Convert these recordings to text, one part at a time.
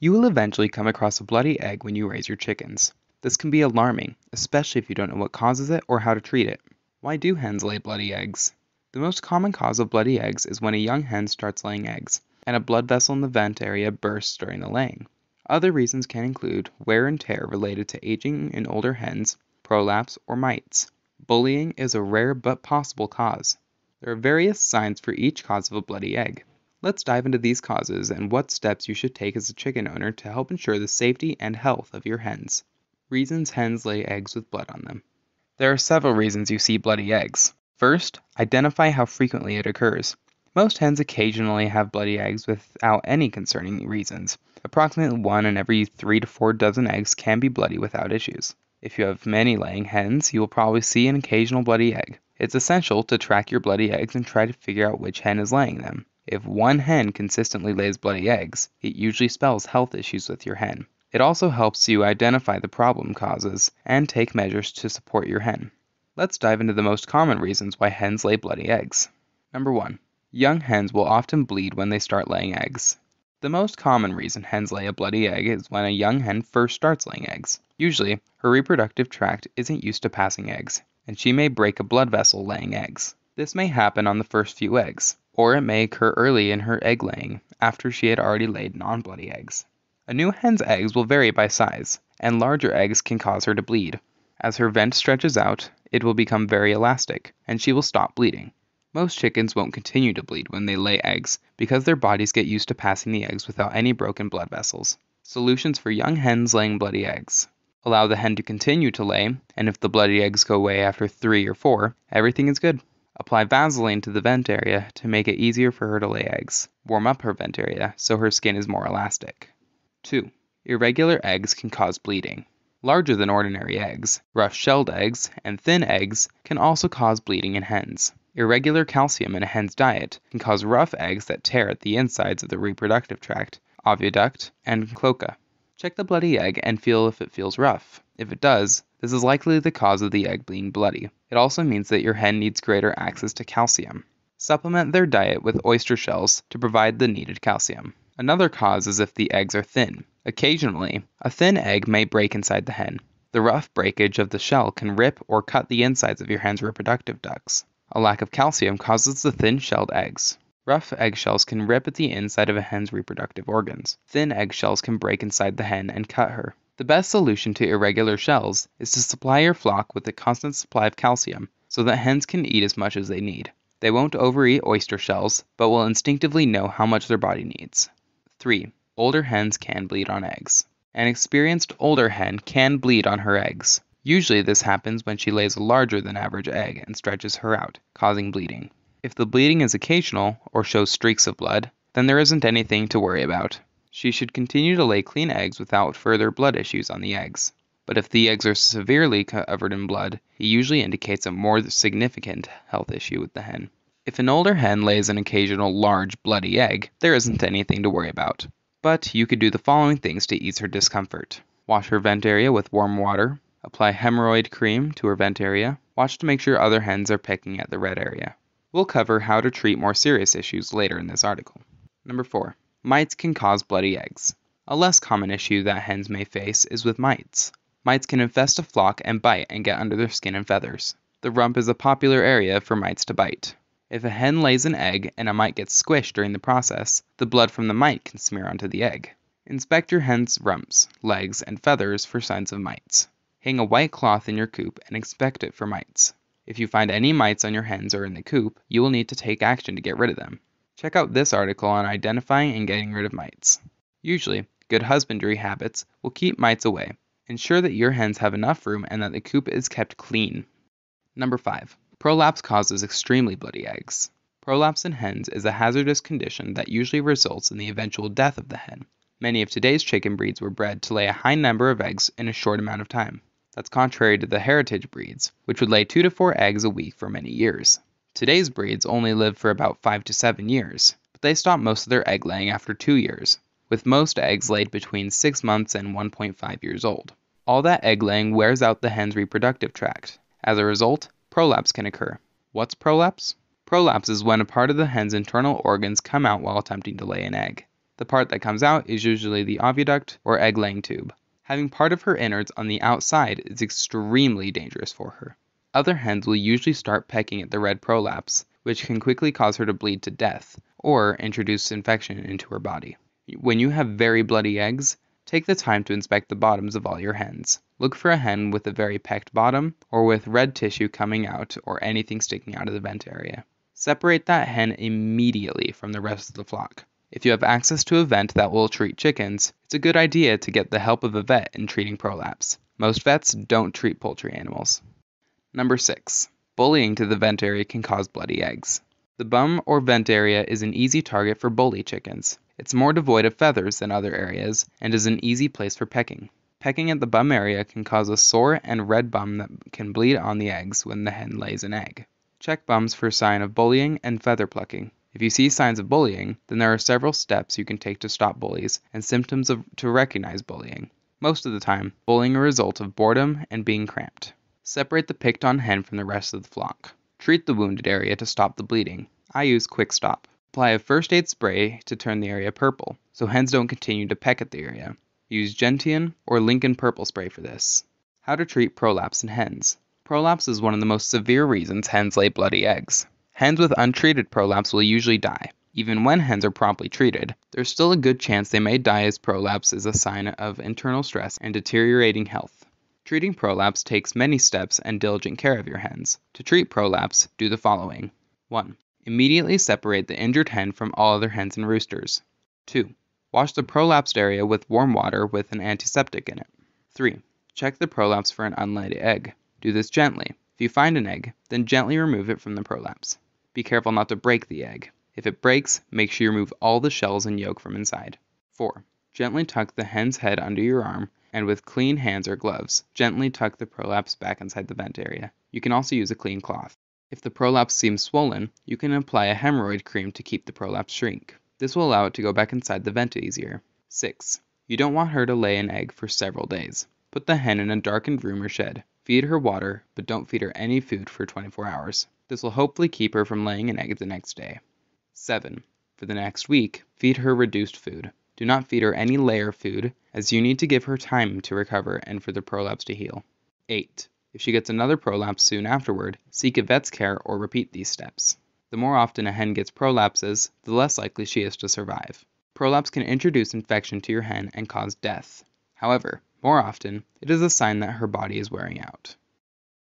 You will eventually come across a bloody egg when you raise your chickens. This can be alarming, especially if you don't know what causes it or how to treat it. Why do hens lay bloody eggs? The most common cause of bloody eggs is when a young hen starts laying eggs, and a blood vessel in the vent area bursts during the laying. Other reasons can include wear and tear related to aging in older hens, prolapse, or mites. Bullying is a rare but possible cause. There are various signs for each cause of a bloody egg. Let's dive into these causes and what steps you should take as a chicken owner to help ensure the safety and health of your hens. Reasons hens lay eggs with blood on them. There are several reasons you see bloody eggs. First, identify how frequently it occurs. Most hens occasionally have bloody eggs without any concerning reasons. Approximately 1 in every 3 to 4 dozen eggs can be bloody without issues. If you have many laying hens, you will probably see an occasional bloody egg. It's essential to track your bloody eggs and try to figure out which hen is laying them. If one hen consistently lays bloody eggs, it usually spells health issues with your hen. It also helps you identify the problem causes and take measures to support your hen. Let's dive into the most common reasons why hens lay bloody eggs. Number 1. Young hens will often bleed when they start laying eggs. The most common reason hens lay a bloody egg is when a young hen first starts laying eggs. Usually, her reproductive tract isn't used to passing eggs, and she may break a blood vessel laying eggs. This may happen on the first few eggs, or it may occur early in her egg laying, after she had already laid non-bloody eggs. A new hen's eggs will vary by size, and larger eggs can cause her to bleed. As her vent stretches out, it will become very elastic, and she will stop bleeding. Most chickens won't continue to bleed when they lay eggs because their bodies get used to passing the eggs without any broken blood vessels. Solutions for young hens laying bloody eggs. Allow the hen to continue to lay, and if the bloody eggs go away after 3 or 4, everything is good. Apply Vaseline to the vent area to make it easier for her to lay eggs. Warm up her vent area so her skin is more elastic. 2. Irregular eggs can cause bleeding. Larger than ordinary eggs, rough-shelled eggs, and thin eggs can also cause bleeding in hens. Irregular calcium in a hen's diet can cause rough eggs that tear at the insides of the reproductive tract, oviduct, and cloaca. Check the bloody egg and feel if it feels rough. If it does, this is likely the cause of the egg being bloody. It also means that your hen needs greater access to calcium. Supplement their diet with oyster shells to provide the needed calcium. Another cause is if the eggs are thin. Occasionally, a thin egg may break inside the hen. The rough breakage of the shell can rip or cut the insides of your hen's reproductive ducts. A lack of calcium causes the thin-shelled eggs. Rough eggshells can rip at the inside of a hen's reproductive organs. Thin eggshells can break inside the hen and cut her. The best solution to irregular shells is to supply your flock with a constant supply of calcium so that hens can eat as much as they need. They won't overeat oyster shells, but will instinctively know how much their body needs. 3. Older hens can bleed on eggs. An experienced older hen can bleed on her eggs. Usually this happens when she lays a larger than average egg and stretches her out, causing bleeding. If the bleeding is occasional or shows streaks of blood, then there isn't anything to worry about. She should continue to lay clean eggs without further blood issues on the eggs. But if the eggs are severely covered in blood, it usually indicates a more significant health issue with the hen. If an older hen lays an occasional large, bloody egg, there isn't anything to worry about. But you could do the following things to ease her discomfort. Wash her vent area with warm water. Apply hemorrhoid cream to her vent area. Watch to make sure other hens are pecking at the red area. We'll cover how to treat more serious issues later in this article. Number 4. Mites can cause bloody eggs. A less common issue that hens may face is with mites. Mites can infest a flock and bite and get under their skin and feathers. The rump is a popular area for mites to bite. If a hen lays an egg and a mite gets squished during the process, the blood from the mite can smear onto the egg. Inspect your hen's rumps, legs, and feathers for signs of mites. Hang a white cloth in your coop and inspect it for mites. If you find any mites on your hens or in the coop, you will need to take action to get rid of them. Check out this article on identifying and getting rid of mites. Usually, good husbandry habits will keep mites away. Ensure that your hens have enough room and that the coop is kept clean. Number 5. Prolapse causes extremely bloody eggs. Prolapse in hens is a hazardous condition that usually results in the eventual death of the hen. Many of today's chicken breeds were bred to lay a high number of eggs in a short amount of time. That's contrary to the heritage breeds, which would lay 2 to 4 eggs a week for many years. Today's breeds only live for about 5 to 7 years, but they stop most of their egg laying after 2 years, with most eggs laid between 6 months and 1.5 years old. All that egg laying wears out the hen's reproductive tract. As a result, prolapse can occur. What's prolapse? Prolapse is when a part of the hen's internal organs come out while attempting to lay an egg. The part that comes out is usually the oviduct or egg-laying tube. Having part of her innards on the outside is extremely dangerous for her. Other hens will usually start pecking at the red prolapse, which can quickly cause her to bleed to death or introduce infection into her body. When you have very bloody eggs, take the time to inspect the bottoms of all your hens. Look for a hen with a very pecked bottom or with red tissue coming out or anything sticking out of the vent area. Separate that hen immediately from the rest of the flock. If you have access to a vent that will treat chickens, it's a good idea to get the help of a vet in treating prolapse. Most vets don't treat poultry animals. Number 6. Bullying to the vent area can cause bloody eggs. The bum or vent area is an easy target for bully chickens. It's more devoid of feathers than other areas and is an easy place for pecking. Pecking at the bum area can cause a sore and red bum that can bleed on the eggs when the hen lays an egg. Check bums for sign of bullying and feather plucking. If you see signs of bullying, then there are several steps you can take to stop bullies and symptoms to recognize bullying. Most of the time, bullying is a result of boredom and being cramped. Separate the picked on hen from the rest of the flock. Treat the wounded area to stop the bleeding. I use Quick Stop. Apply a first aid spray to turn the area purple, so hens don't continue to peck at the area. Use Gentian or Lincoln Purple Spray for this. How to treat prolapse in hens. Prolapse is one of the most severe reasons hens lay bloody eggs. Hens with untreated prolapse will usually die. Even when hens are promptly treated, there's still a good chance they may die, as prolapse is a sign of internal stress and deteriorating health. Treating prolapse takes many steps and diligent care of your hens. To treat prolapse, do the following. 1. Immediately separate the injured hen from all other hens and roosters. 2. Wash the prolapsed area with warm water with an antiseptic in it. 3. Check the prolapse for an unlaid egg. Do this gently. If you find an egg, then gently remove it from the prolapse. Be careful not to break the egg. If it breaks, make sure you remove all the shells and yolk from inside. 4. Gently tuck the hen's head under your arm, and with clean hands or gloves, gently tuck the prolapse back inside the vent area. You can also use a clean cloth. If the prolapse seems swollen, you can apply a hemorrhoid cream to keep the prolapse shrink. This will allow it to go back inside the vent easier. 6. You don't want her to lay an egg for several days. Put the hen in a darkened room or shed. Feed her water, but don't feed her any food for 24 hours. This will hopefully keep her from laying an egg the next day. 7. For the next week, feed her reduced food. Do not feed her any layer food, as you need to give her time to recover and for the prolapse to heal. 8. If she gets another prolapse soon afterward, seek a vet's care or repeat these steps. The more often a hen gets prolapses, the less likely she is to survive. Prolapse can introduce infection to your hen and cause death. However, more often, it is a sign that her body is wearing out.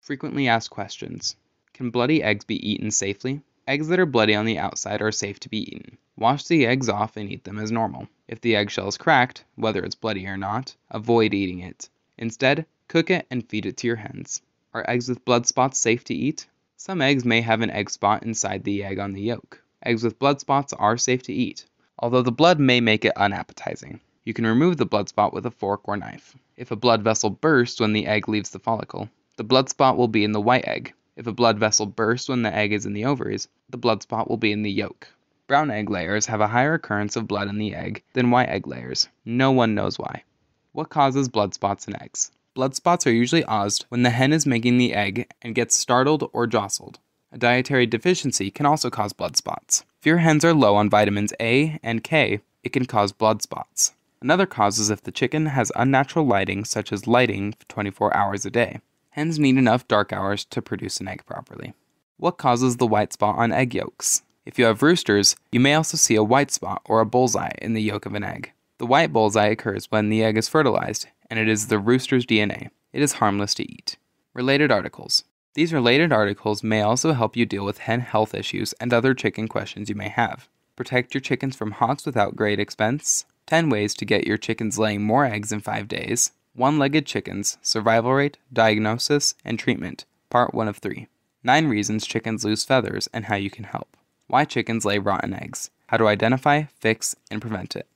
Frequently asked questions. Can bloody eggs be eaten safely? Eggs that are bloody on the outside are safe to be eaten. Wash the eggs off and eat them as normal. If the eggshell is cracked, whether it's bloody or not, avoid eating it. Instead, cook it and feed it to your hens. Are eggs with blood spots safe to eat? Some eggs may have an egg spot inside the egg on the yolk. Eggs with blood spots are safe to eat, although the blood may make it unappetizing. You can remove the blood spot with a fork or knife. If a blood vessel bursts when the egg leaves the follicle, the blood spot will be in the white egg. If a blood vessel bursts when the egg is in the ovaries, the blood spot will be in the yolk. Brown egg layers have a higher occurrence of blood in the egg than white egg layers. No one knows why. What causes blood spots in eggs? Blood spots are usually caused when the hen is making the egg and gets startled or jostled. A dietary deficiency can also cause blood spots. If your hens are low on vitamins A and K, it can cause blood spots. Another cause is if the chicken has unnatural lighting, such as lighting 24 hours a day. Hens need enough dark hours to produce an egg properly. What causes the white spot on egg yolks? If you have roosters, you may also see a white spot or a bullseye in the yolk of an egg. The white bullseye occurs when the egg is fertilized, and it is the rooster's DNA. It is harmless to eat. Related articles. These related articles may also help you deal with hen health issues and other chicken questions you may have. Protect your chickens from hawks without great expense. 10 ways to get your chickens laying more eggs in 5 days. One-legged chickens, survival rate, diagnosis, and treatment. Part 1 of 3. 9 reasons chickens lose feathers and how you can help. Why chickens lay rotten eggs. How to identify, fix, and prevent it.